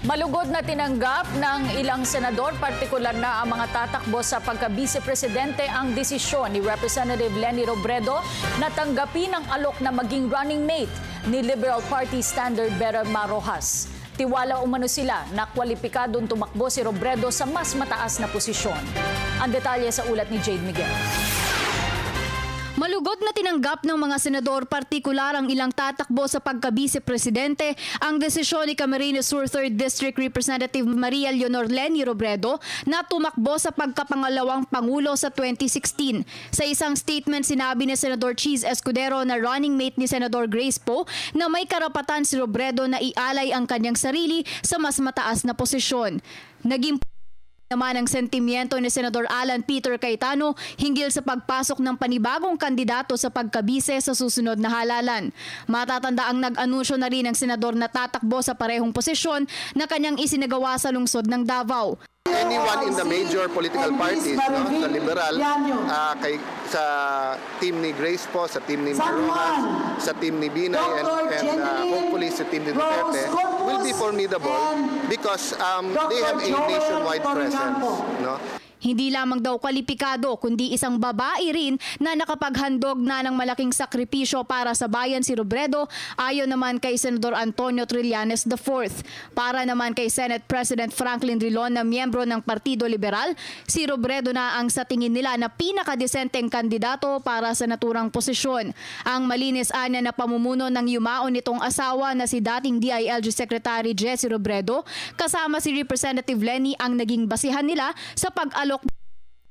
Malugod na tinanggap ng ilang senador, partikular na ang mga tatakbo sa pagka-vice-presidente ang desisyon ni Representative Leni Robredo na tanggapin ang alok na maging running mate ni Liberal Party Standard Bearer Marojas. Tiwala umano sila na kwalipikadong tumakbo si Robredo sa mas mataas na posisyon. Ang detalye sa ulat ni Jade Miguel. Malugod na tinanggap ng mga senador, partikular ang ilang tatakbo sa pagka-vice-presidente, ang desisyon ni Camarines Sur 3rd District Representative Maria Leonor Leni Robredo na tumakbo sa pagkapangalawang Pangulo sa 2016. Sa isang statement, sinabi ni Senador Cheese Escudero na running mate ni Senador Grace Poe na may karapatan si Robredo na ialay ang kanyang sarili sa mas mataas na posisyon. Naging naman ang sentimiento ni Senador Alan Peter Cayetano hinggil sa pagpasok ng panibagong kandidato sa pagkabise sa susunod na halalan. Matatanda ang nag-anunsyo na rin ng senador na tatakbo sa parehong posisyon na kanyang isinagawa sa lungsod ng Davao. Anyone in the major political parties, no, sa liberal, sa team ni Grace Poe, sa team ni Marojas, sa team ni Binay, and hopefully sa team ni Duterte, will be formidable because they have a nationwide presence. No? Hindi lamang daw kwalipikado kundi isang babae rin na nakapaghandog na ng malaking sakripisyo para sa bayan si Robredo, ayon naman kay Senador Antonio Trillanes IV. Para naman kay Senate President Franklin Drilon na miyembro ng Partido Liberal, si Robredo na ang sa tingin nila na pinakadesenteng kandidato para sa naturang posisyon. Ang malinis anya na pamumuno ng yumaon nitong asawa na si dating DILG Secretary Jesse Robredo kasama si Representative Leni ang naging basihan nila sa pag-alok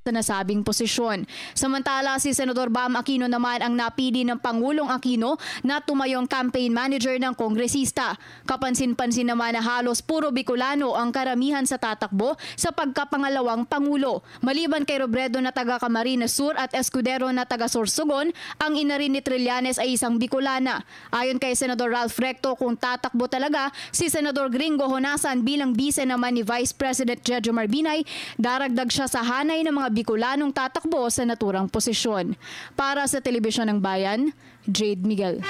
sa nasabing posisyon. Samantala, si Senador Bam Aquino naman ang napili ng Pangulong Aquino na tumayong campaign manager ng kongresista. Kapansin-pansin naman na halos puro Bicolano ang karamihan sa tatakbo sa pagkapangalawang Pangulo. Maliban kay Robredo na taga Camarines Sur at Escudero na taga Sorsogon, ang ina rin ni Trillanes ay isang Bicolana. Ayon kay Senador Ralph Recto, kung tatakbo talaga si Senador Gringo Honasan bilang bise naman ni Vice President Jejomar Binay, daragdag siya sa hanay ng mga Bicolanong tatakbo sa naturang posisyon. Para sa Telebisyon ng Bayan, Jade Miguel.